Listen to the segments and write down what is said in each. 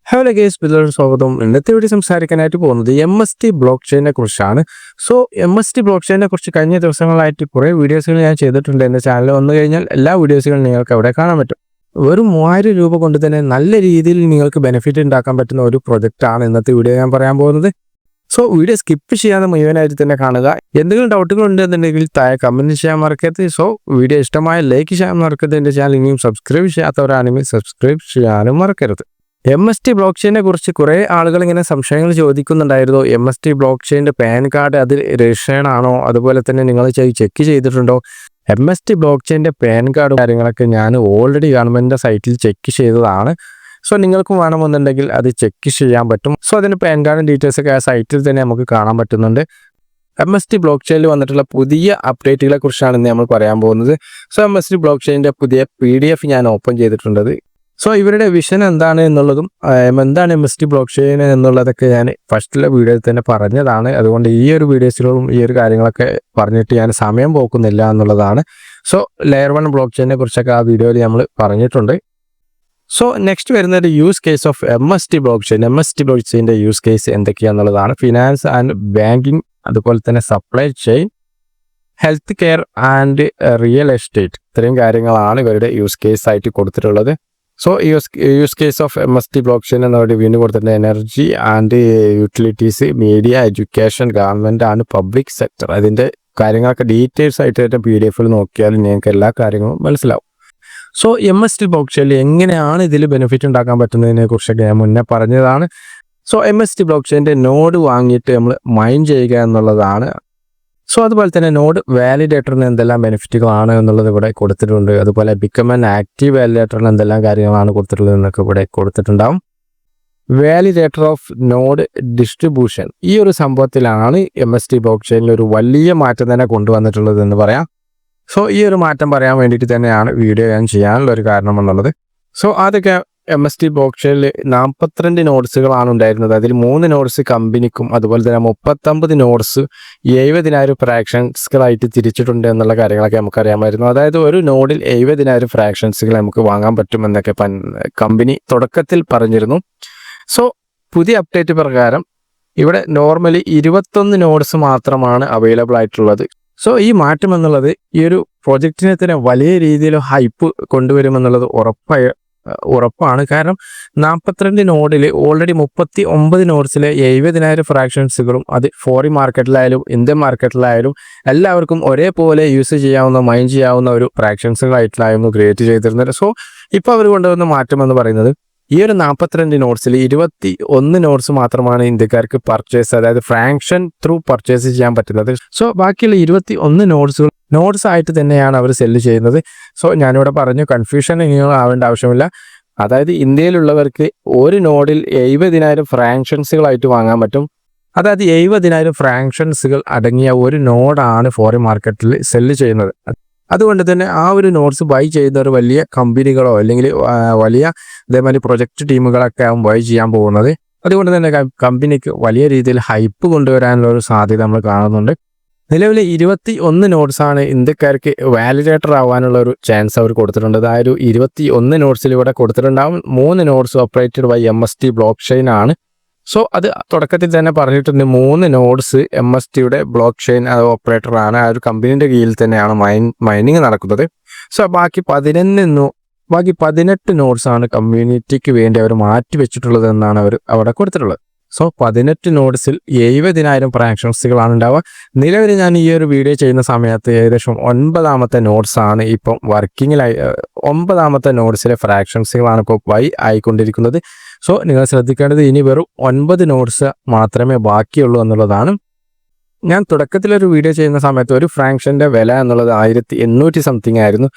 Hello guys, എല്ലാവർക്കും സ്വാഗതം. ഇന്നത്തെ വീഡിയോ സംസാരിക്കാനായിട്ട് പോകുന്നത് MST ബ്ലോക്ക് ചെയിനെ കുറിച്ചാണ്. MST ബ്ലോക്ക് ചെയിനെ കുറിച്ച് കഴിഞ്ഞ ദിവസങ്ങളായിട്ട് കുറേ വീഡിയോസുകൾ ഞാൻ ചെയ്തിട്ടുണ്ട്. എൻ്റെ ചാനൽ വന്നു കഴിഞ്ഞാൽ എല്ലാ വീഡിയോസുകളും നിങ്ങൾക്ക് അവിടെ കാണാൻ പറ്റും. വെറും 3000 രൂപ കൊണ്ട് തന്നെ നല്ല രീതിയിൽ നിങ്ങൾക്ക് ബെനിഫിറ്റ് ഉണ്ടാക്കാൻ പറ്റുന്ന ഒരു പ്രൊജക്റ്റാണ് ഇന്നത്തെ വീഡിയോ ഞാൻ പറയാൻ പോകുന്നത്. വീഡിയോ സ്കിപ്പ് ചെയ്യാതെ മുഴുവനായിട്ട് തന്നെ കാണുക. എന്തെങ്കിലും ഡൗട്ടുകൾ ഉണ്ടെന്നുണ്ടെങ്കിൽ താഴെ കമൻറ്റ് ചെയ്യാൻ മറക്കരുത്. വീഡിയോ ഇഷ്ടമായ ലൈക്ക് ചെയ്യാൻ മറക്കരുത്. എൻ്റെ ചാനൽ ഇനിയും സബ്സ്ക്രൈബ് ചെയ്യാത്തവരാണെങ്കിൽ സബ്സ്ക്രൈബ് ചെയ്യാനും മറക്കരുത്. MST ബ്ലോക്ക് ചെയിനെ കുറിച്ച് കുറേ ആളുകൾ ഇങ്ങനെ സംശയങ്ങൾ ചോദിക്കുന്നുണ്ടായിരുന്നു. MST ബ്ലോക്ക് ചെയിൻ്റെ പാൻ കാർഡ് അതിൽ രജിസ്റ്റേർഡ് ആണോ, അതുപോലെ തന്നെ നിങ്ങൾ ചെക്ക് ചെയ്തിട്ടുണ്ടോ? MST ബ്ലോക്ക് ചെയിൻ്റെ പാൻ കാർഡ് കാര്യങ്ങളൊക്കെ ഞാൻ ഓൾറെഡി ഗവൺമെൻറ്റിൻ്റെ സൈറ്റിൽ ചെക്ക് ചെയ്തതാണ്. നിങ്ങൾക്കും വേണമെന്നുണ്ടെങ്കിൽ അത് ചെക്ക് ചെയ്യാൻ പറ്റും. അതിന് പാൻ കാർഡ് ഡീറ്റെയിൽസൊക്കെ ആ സൈറ്റിൽ തന്നെ നമുക്ക് കാണാൻ പറ്റുന്നുണ്ട്. MST ബ്ലോക്ക് ചെയിനിൽ വന്നിട്ടുള്ള പുതിയ അപ്ഡേറ്റുകളെ കുറിച്ചാണ് ഇന്ന് നമ്മൾ പറയാൻ പോകുന്നത്. MST ബ്ലോക്ക് ചെയിൻ്റെ പുതിയ PDF ഞാൻ ഓപ്പൺ ചെയ്തിട്ടുണ്ടത്. ഇവരുടെ വിഷൻ എന്താണ് എന്നുള്ളതും എന്താണ് MST ബ്ലോക്ക് ചെയിൻ എന്നുള്ളതൊക്കെ ഞാൻ ഫസ്റ്റിലെ വീഡിയോയിൽ തന്നെ പറഞ്ഞതാണ്. അതുകൊണ്ട് ഈ ഒരു വീഡിയോസിലും ഈ ഒരു കാര്യങ്ങളൊക്കെ പറഞ്ഞിട്ട് ഞാൻ സമയം പോക്കുന്നില്ല എന്നുള്ളതാണ്. ലെയർ 1 ബ്ലോക്ക് ചെയിനെ കുറിച്ചൊക്കെ ആ വീഡിയോയിൽ നമ്മൾ പറഞ്ഞിട്ടുണ്ട്. നെക്സ്റ്റ് വരുന്നത് use case of MST block chain. MST block ചെയിൻ്റെ യൂസ് കേസ് എന്തൊക്കെയാണെന്നുള്ളതാണ്. ഫിനാൻസ് ആൻഡ് ബാങ്കിങ്, അതുപോലെ തന്നെ supply chain, health care and real estate, ഇത്രയും കാര്യങ്ങളാണ് ഇവരുടെ യൂസ് കേസ് ആയിട്ട് കൊടുത്തിട്ടുള്ളത്. Use case of MST block chain എന്നവരുടെ വീണ്ടും കൊടുത്തിട്ടുണ്ട്. Energy and utilities, media, education, government and public sector. അതിൻ്റെ കാര്യങ്ങളൊക്കെ ഡീറ്റെയിൽസ് ആയിട്ട് PDF നോക്കിയാൽ നിങ്ങൾക്ക് എല്ലാ കാര്യങ്ങളും മനസ്സിലാവും. MST ബ്ലോക്ക് ചെയിൻ എങ്ങനെയാണ് ഇതിൽ ബെനിഫിറ്റ് ഉണ്ടാക്കാൻ പറ്റുന്നതിനെ കുറിച്ചൊക്കെ ഞാൻ മുന്നേ പറഞ്ഞതാണ്. MST ബ്ലോക്ക് ചെയിൻ്റെ നോഡ് വാങ്ങിയിട്ട് നമ്മൾ മൈൻ ചെയ്യുക എന്നുള്ളതാണ്. അതുപോലെ തന്നെ നോഡ് വാലിഡേറ്ററിന് എന്തെല്ലാം ബെനിഫിറ്റുകളാണ് എന്നുള്ളത് ഇവിടെ കൊടുത്തിട്ടുണ്ട്. അതുപോലെ ബിക്കം ആൻ ആക്റ്റീവ് വാലിഡേറ്ററിന് എന്തെല്ലാം കാര്യങ്ങളാണ് കൊടുത്തിട്ടുള്ളത് എന്നൊക്കെ ഇവിടെ കൊടുത്തിട്ടുണ്ടാവും. വാലിഡേറ്റർ ഓഫ് നോഡ് ഡിസ്ട്രിബ്യൂഷൻ, ഈ ഒരു സംഭവത്തിലാണ് MST ബ്ലോക്ക് ചെയിനിൽ ഒരു വലിയ മാറ്റം തന്നെ കൊണ്ടുവന്നിട്ടുള്ളത് എന്ന് പറയാം. ഈ ഒരു മാറ്റം പറയാൻ വേണ്ടിയിട്ട് തന്നെയാണ് വീഡിയോ ഞാൻ ചെയ്യാനുള്ള ഒരു കാരണം എന്നുള്ളത്. അതൊക്കെ MST ബ്ലോക്ക് ചെയിനിൽ 42 നോഡ്സുകളാണ് ഉണ്ടായിരുന്നത്. അതിൽ 3 നോഡ്സ് കമ്പനിക്കും അതുപോലെ തന്നെ 39 നോഡ്സ് 70,000 ഫ്രാക്ഷൻസുകളായിട്ട് തിരിച്ചിട്ടുണ്ട് എന്നുള്ള കാര്യങ്ങളൊക്കെ നമുക്കറിയാമായിരുന്നു. അതായത് ഒരു നോഡിൽ 70,000 ഫ്രാക്ഷൻസുകൾ നമുക്ക് വാങ്ങാൻ പറ്റും എന്നൊക്കെ കമ്പനി തുടക്കത്തിൽ പറഞ്ഞിരുന്നു. പുതിയ അപ്ഡേറ്റ് പ്രകാരം ഇവിടെ നോർമലി 21 നോഡ്സ് മാത്രമാണ് അവൈലബിൾ ആയിട്ടുള്ളത്. ഈ മാറ്റം എന്നുള്ളത് ഈ ഒരു പ്രൊജക്റ്റിനെ തന്നെ വലിയ രീതിയിൽ ഹൈപ്പ് കൊണ്ടുവരുമെന്നുള്ളത് ഉറപ്പാണ്. കാരണം 42 നോഡിൽ ഓൾറെഡി 39 നോഡ്സിലെ 70,000 ഫ്രാക്ഷൻസുകളും അത് ഫോറിൻ മാർക്കറ്റിലായാലും ഇന്ത്യൻ മാർക്കറ്റിലായാലും എല്ലാവർക്കും ഒരേപോലെ യൂസ് ചെയ്യാവുന്ന, മൈൻ ചെയ്യാവുന്ന ഒരു ഫ്രാക്ഷൻസുകളായിട്ടായിരുന്നു ക്രിയേറ്റ് ചെയ്തിരുന്നത്. ഇപ്പോൾ അവർ കൊണ്ടുവന്ന മാറ്റം എന്ന് പറയുന്നത് ഈ ഒരു 42 നോഡ്സിൽ 21 നോഡ്സ് മാത്രമാണ് ഇന്ത്യക്കാർക്ക് പർച്ചേസ്, അതായത് ഫ്രാക്ഷൻ ത്രൂ പർച്ചേസ് ചെയ്യാൻ പറ്റുന്നത്. ബാക്കിയുള്ള 21 നോഡ്സ് ആയിട്ട് തന്നെയാണ് അവർ സെല്ല് ചെയ്യുന്നത്. ഞാനിവിടെ പറഞ്ഞു, കൺഫ്യൂഷൻ നിങ്ങൾ ആവേണ്ട ആവശ്യമില്ല. അതായത് ഇന്ത്യയിലുള്ളവർക്ക് ഒരു നോഡിൽ 70,000 ഫ്രാക്ഷൻസുകളായിട്ട് വാങ്ങാൻ പറ്റും. അതായത് 70,000 ഫ്രാക്ഷൻസുകൾ അടങ്ങിയ ഒരു നോഡാണ് ഫോറിൻ മാർക്കറ്റിൽ സെല്ല് ചെയ്യുന്നത്. അതുകൊണ്ട് തന്നെ ആ ഒരു നോട്ട്സ് ബൈ ചെയ്യുന്നവർ വലിയ കമ്പനികളോ അല്ലെങ്കിൽ വലിയ ഇതേമാതിരി പ്രൊജക്റ്റ് ടീമുകളൊക്കെ ആവും ബൈ ചെയ്യാൻ പോകുന്നത്. അതുകൊണ്ട് തന്നെ കമ്പനിക്ക് വലിയ രീതിയിൽ ഹൈപ്പ് കൊണ്ടുവരാനുള്ള ഒരു സാധ്യത നമ്മൾ കാണുന്നുണ്ട്. നിലവിൽ 21 നോട്ട്സാണ് ഇന്ത്യക്കാർക്ക് വാലിഡേറ്റർ ആവാനുള്ള ഒരു ചാൻസ് അവർ കൊടുത്തിട്ടുണ്ട്. അതായത് 21 നോട്ട്സിൽ ഇവിടെ കൊടുത്തിട്ടുണ്ടാവും. 3 notes operated by MST block chain ആണ്. അത് തുടക്കത്തിൽ തന്നെ പറഞ്ഞിട്ടുണ്ട്, 3 നോഡ്സ് MSTയുടെ ബ്ലോക്ക് ചെയിൻ ഓപ്പറേറ്റർ ആണ്. ആ ഒരു കമ്പനീൻ്റെ കീഴിൽ തന്നെയാണ് മൈനിങ് നടക്കുന്നത്. ബാക്കി 18 നോഡ്സ് ആണ് കമ്മ്യൂണിറ്റിക്ക് വേണ്ടി അവർ മാറ്റി വെച്ചിട്ടുള്ളത് എന്നാണ് അവർ അവിടെ കൊടുത്തിട്ടുള്ളത്. 18 നോഡ്സിൽ 70,000 ഫ്രാക്ഷൻസുകളാണ് ഉണ്ടാവുക. നിലവിൽ ഞാൻ ഈ ഒരു വീഡിയോ ചെയ്യുന്ന സമയത്ത് ഏകദേശം 9ാമത്തെ നോഡ്സാണ് ഇപ്പം വർക്കിങ്ങിലായി. 9ാമത്തെ നോഡ്സിലെ ഫ്രാക്ഷൻസുകളാണ് ഇപ്പോൾ ബൈ ആയിക്കൊണ്ടിരിക്കുന്നത്. നിങ്ങൾ ശ്രദ്ധിക്കേണ്ടത് ഇനി വെറും 9 നോഡ്സ് മാത്രമേ ബാക്കിയുള്ളൂ എന്നുള്ളതാണ്. ഞാൻ തുടക്കത്തിലൊരു വീഡിയോ ചെയ്യുന്ന സമയത്ത് ഒരു ഫ്രാക്ഷൻ്റെ വില എന്നുള്ളത് 1800 സംതിങ് ആയിരുന്നു.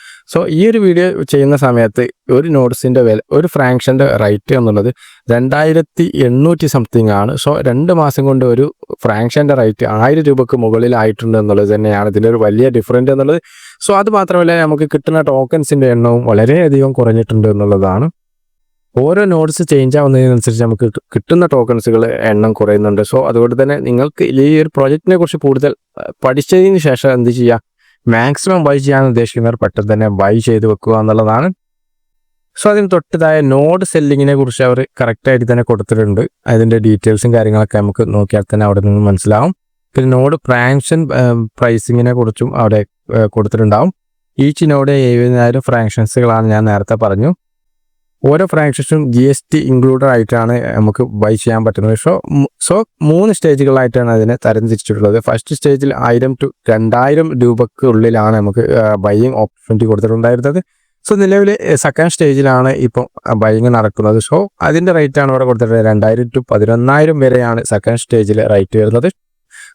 ഈ ഒരു വീഡിയോ ചെയ്യുന്ന സമയത്ത് ഒരു നോഡ്സിൻ്റെ വില, ഒരു ഫ്രാക്ഷൻ്റെ റേറ്റ് എന്നുള്ളത് 2800 സംതിങ് ആണ്. 2 മാസം കൊണ്ട് ഒരു ഫ്രാക്ഷൻ്റെ റേറ്റ് 1000 രൂപക്ക് മുകളിലായിട്ടുണ്ട് എന്നുള്ളത് തന്നെയാണ് ഇതിൻ്റെ ഒരു വലിയ ഡിഫറൻറ്റ് എന്നുള്ളത്. അത് മാത്രമല്ല, നമുക്ക് കിട്ടുന്ന ടോക്കൺസിൻ്റെ എണ്ണവും വളരെയധികം കുറഞ്ഞിട്ടുണ്ട് എന്നുള്ളതാണ്. ഓരോ നോഡ്സ് ചേഞ്ച് ആവുന്നതിനനുസരിച്ച് നമുക്ക് കിട്ടുന്ന ടോക്കൺസുകൾ എണ്ണം കുറയുന്നുണ്ട്. അതുകൊണ്ട് തന്നെ നിങ്ങൾക്ക് ഈ ഒരു പ്രോജക്റ്റിനെ കുറിച്ച് കൂടുതൽ പഠിച്ചതിന് ശേഷം എന്ത് ചെയ്യുക, മാക്സിമം ബൈ ചെയ്യാൻ ഉദ്ദേശിക്കുന്നവർ പെട്ടെന്ന് തന്നെ ബൈ ചെയ്ത് വെക്കുക എന്നുള്ളതാണ്. സോ അതിന് തൊട്ടതായ നോഡ് സെല്ലിങ്ങിനെ കുറിച്ച് അവർ കറക്റ്റായിട്ട് തന്നെ കൊടുത്തിട്ടുണ്ട്. അതിൻ്റെ ഡീറ്റെയിൽസും കാര്യങ്ങളൊക്കെ നമുക്ക് നോക്കിയാൽ തന്നെ അവിടെ നിന്ന് മനസ്സിലാവും. പിന്നെ നോഡ് ഫ്രാങ്ഷൻ പ്രൈസിങ്ങിനെ കുറിച്ചും അവിടെ കൊടുത്തിട്ടുണ്ടാവും. ഈച്ച് നോഡ് 70,000 ഫ്രാങ്ഷൻസുകളാണ് ഞാൻ നേരത്തെ പറഞ്ഞു. ഓരോ ഫ്രാങ്ഷൻസും GST ഇൻക്ലൂഡഡ് ആയിട്ടാണ് നമുക്ക് ബൈ ചെയ്യാൻ പറ്റുന്നത്. സോ 3 സ്റ്റേജുകളായിട്ടാണ് അതിനെ തരംതിരിച്ചിട്ടുള്ളത്. ഫസ്റ്റ് സ്റ്റേജിൽ 1000 to 2000 രൂപയ്ക്ക് ഉള്ളിലാണ് നമുക്ക് ബൈയിങ് ഓപ്പർച്യൂണിറ്റി കൊടുത്തിട്ടുണ്ടായിരുന്നത്. സോ നിലവിൽ സെക്കൻഡ് സ്റ്റേജിലാണ് ഇപ്പം ബൈയിങ് നടക്കുന്നത്. സോ അതിൻ്റെ റേറ്റാണ് ഇവിടെ കൊടുത്തിട്ടുള്ളത്. 2000 to 11,000 വരെയാണ് സെക്കൻഡ് സ്റ്റേജിൽ റേറ്റ് വരുന്നത്.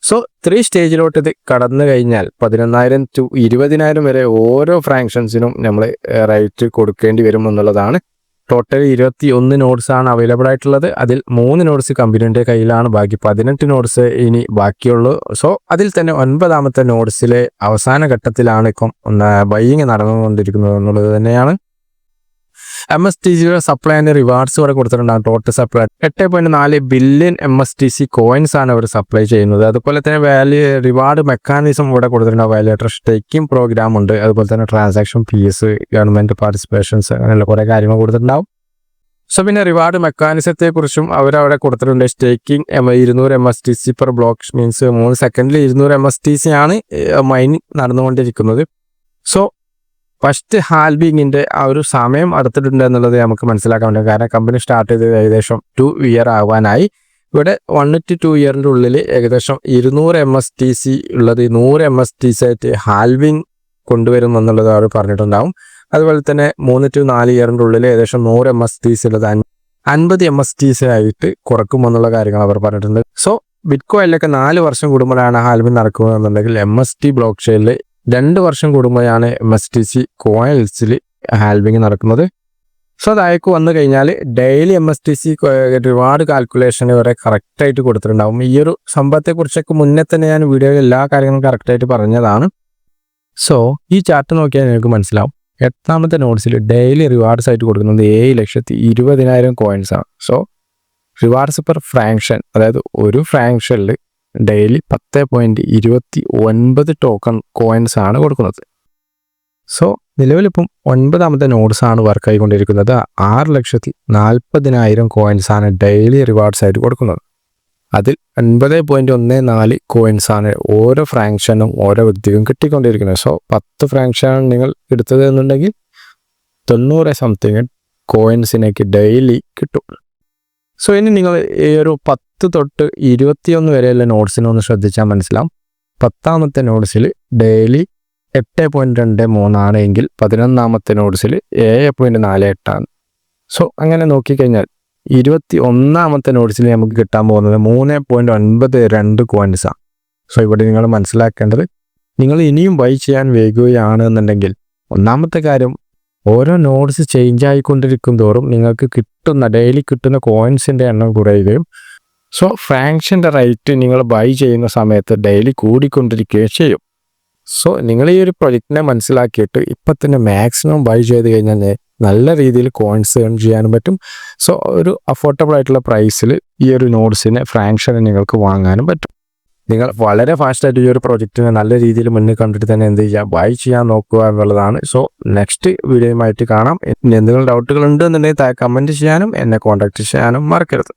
സോ 3 സ്റ്റേജിലോട്ട് ഇത് കടന്നു കഴിഞ്ഞാൽ 11,000 to 20,000 വരെ ഓരോ ഫ്രാങ്ഷൻസിനും നമ്മൾ റേറ്റ് കൊടുക്കേണ്ടി വരും എന്നുള്ളതാണ്. ടോട്ടൽ 21 നോട്ട്സാണ് അവൈലബിൾ ആയിട്ടുള്ളത്. അതിൽ 3 നോട്ട്സ് കമ്പനിയുടെ കയ്യിലാണ്. ബാക്കി 18 നോട്ട്സ് ഇനി ബാക്കിയുള്ളൂ. സോ അതിൽ തന്നെ 9ാമത്തെ നോട്ട്സിലെ അവസാന ഘട്ടത്തിലാണ് ഇപ്പം ബൈയിങ് നടന്നുകൊണ്ടിരിക്കുന്നത് എന്നുള്ളത് തന്നെയാണ്. MSTCയുടെ സപ്ലൈ ആൻഡ് റിവാർഡ്സ് ഇവിടെ കൊടുത്തിട്ടുണ്ടാകും. Total supply 8.4 billion MSTC coins ആണ് അവർ സപ്ലൈ ചെയ്യുന്നത്. അതുപോലെ തന്നെ റിവാർഡ് മെക്കാനിസം ഇവിടെ കൊടുത്തിട്ടുണ്ടാകും. വാല്യുവേറ്റർ സ്റ്റേക്കിംഗ് പ്രോഗ്രാം ഉണ്ട്. അതുപോലെ തന്നെ ട്രാൻസാക്ഷൻ ഫീസ്, ഗവൺമെന്റ് പാർട്ടിസിപ്പേഷൻസ്, അങ്ങനെയുള്ള കുറേ കാര്യങ്ങൾ കൊടുത്തിട്ടുണ്ടാവും. സോ പിന്നെ റിവാർഡ് മെക്കാനിസത്തെ കുറിച്ചും അവരവിടെ കൊടുത്തിട്ടുണ്ട്. Staking 200 MSTC per block means 3 സെക്കൻഡിൽ 200 MSTC ആണ് മൈനിങ് നടന്നുകൊണ്ടിരിക്കുന്നത്. സോ ഫസ്റ്റ് ഹാൽവിങ്ങിൻ്റെ ആ ഒരു സമയം അടുത്തിട്ടുണ്ട് എന്നുള്ളത് നമുക്ക് മനസ്സിലാക്കാൻ പറ്റും. കാരണം കമ്പനി സ്റ്റാർട്ട് ചെയ്ത് ഏകദേശം 2 ഇയർ ആവാനായി. ഇവിടെ 1 to 2 ഇയറിൻ്റെ ഉള്ളിൽ ഏകദേശം 200 MSTC ഉള്ളത് 100 MSTC ആയിട്ട് ഹാൽവിങ് കൊണ്ടുവരും എന്നുള്ളത് അവർ പറഞ്ഞിട്ടുണ്ടാവും. അതുപോലെ തന്നെ 3 to 4 ഇയറിൻ്റെ ഉള്ളിൽ ഏകദേശം 100 MSTC ഉള്ളത് 50 MSTC ആയിട്ട് കുറക്കുമെന്നുള്ള കാര്യങ്ങൾ അവർ പറഞ്ഞിട്ടുണ്ട്. സോ ബിറ്റ്കോയിനിലൊക്കെ 4 വർഷം കൂടുമ്പോഴാണ് ഹാൽവിങ് നടക്കുകയെന്നുണ്ടെങ്കിൽ MST ബ്ലോക്ക് ചെയിനിൽ 2 വർഷം കൂടുമ്പോഴാണ് MSTC കോയിൻസിൽ ഹാൽവിങ് നടക്കുന്നത്. സോ അതായത് വന്നു കഴിഞ്ഞാൽ ഡെയിലി MSTC റിവാർഡ് കാൽക്കുലേഷൻ വരെ കറക്റ്റായിട്ട് കൊടുത്തിട്ടുണ്ടാവും. ഈ ഒരു സംഭവത്തെക്കുറിച്ചൊക്കെ മുന്നേ തന്നെ ഞാൻ വീഡിയോയിൽ എല്ലാ കാര്യങ്ങളും കറക്റ്റായിട്ട് പറഞ്ഞതാണ്. സോ ഈ ചാർട്ട് നോക്കിയാൽ നിങ്ങൾക്ക് മനസ്സിലാവും. 8ാമത്തെ നോട്ട്സിൽ ഡെയിലി റിവാർഡ്സ് ആയിട്ട് കൊടുക്കുന്നത് 7,20,000 കോയിൻസാണ്. സോ റിവാർഡ്സ് പെർ ഫ്രാങ്ഷൻ, അതായത് ഒരു ഫ്രാങ്ഷനിൽ ഡെയിലി 10.29 ടോക്കൺ കോയിൻസ് ആണ് കൊടുക്കുന്നത്. സോ നിലവിലിപ്പം 9ാമത്തെ നോട്ട്സാണ് വർക്ക് ആയിക്കൊണ്ടിരിക്കുന്നത്. 6,40,000 കോയിൻസ് ആണ് ഡെയിലി റിവാർഡ്സ് ആയിട്ട് കൊടുക്കുന്നത്. അതിൽ 9.14 കോയിൻസ് ആണ് ഓരോ ഫ്രാങ്ഷനും ഓരോ വ്യക്തിക്കും കിട്ടിക്കൊണ്ടിരിക്കുന്നത്. സോ 10 ഫ്രാങ്ഷനാണ് നിങ്ങൾ എടുത്തത് എന്നുണ്ടെങ്കിൽ 90 സംതിങ് കോയിൻസിനേക്ക് ഡെയിലി കിട്ടും. സോ ഇനി നിങ്ങൾ ഈ ഒരു 10 തൊട്ട് 21 വരെയുള്ള നോട്ട്സിനൊന്ന് ശ്രദ്ധിച്ചാൽ മനസ്സിലാവും. 10ാമത്തെ നോട്ട്സിൽ ഡെയിലി 8.23 ആണ് എങ്കിൽ 11ാമത്തെ നോട്ട്സിൽ 7.48 ആണ്. സോ അങ്ങനെ നോക്കിക്കഴിഞ്ഞാൽ 21ാമത്തെ നോട്ട്സിൽ നമുക്ക് കിട്ടാൻ പോകുന്നത് 3.92 കോയിൻസാണ്. സോ ഇവിടെ നിങ്ങൾ മനസ്സിലാക്കേണ്ടത്, നിങ്ങൾ ഇനിയും ബൈ ചെയ്യാൻ വൈകുകയാണ് എന്നുണ്ടെങ്കിൽ ഒന്നാമത്തെ കാര്യം, ഓരോ നോട്ട്സ് ചേഞ്ച് ആയിക്കൊണ്ടിരിക്കും തോറും നിങ്ങൾക്ക് ഡെയിലി കിട്ടുന്ന കോയിൻസിൻ്റെ എണ്ണം കുറയുകയും സോ ഫ്രാങ്ഷൻ്റെ റേറ്റ് നിങ്ങൾ ബൈ ചെയ്യുന്ന സമയത്ത് ഡെയിലി കൂടിക്കൊണ്ടിരിക്കുകയും ചെയ്യും. സോ നിങ്ങൾ ഈ ഒരു പ്രൊജക്റ്റിനെ മനസ്സിലാക്കിയിട്ട് ഇപ്പം തന്നെ മാക്സിമം ബൈ ചെയ്ത് കഴിഞ്ഞാൽ നല്ല രീതിയിൽ കോയിൻസ് ഏൺ ചെയ്യാനും പറ്റും. സോ ഒരു അഫോർഡബിൾ ആയിട്ടുള്ള പ്രൈസിൽ ഈ ഒരു നോട്ട്സിനെ ഫ്രാങ്ഷനെ നിങ്ങൾക്ക് വാങ്ങാനും പറ്റും. നിങ്ങൾ വളരെ ഫാസ്റ്റായിട്ട് ഈ ഒരു പ്രോജക്റ്റിനെ നല്ല രീതിയിൽ മുന്നിൽ കണ്ടിട്ട് തന്നെ എന്ത് ചെയ്യുക, ബൈ ചെയ്യാൻ നോക്കുക എന്നുള്ളതാണ്. സോ നെക്സ്റ്റ് വീഡിയോയുമായിട്ട് കാണാം. എന്തെങ്കിലും ഡൗട്ടുകൾ ഉണ്ടെന്നുണ്ടെങ്കിൽ കമൻറ്റ് ചെയ്യാനും എന്നെ കോൺടാക്ട് ചെയ്യാനും മറക്കരുത്.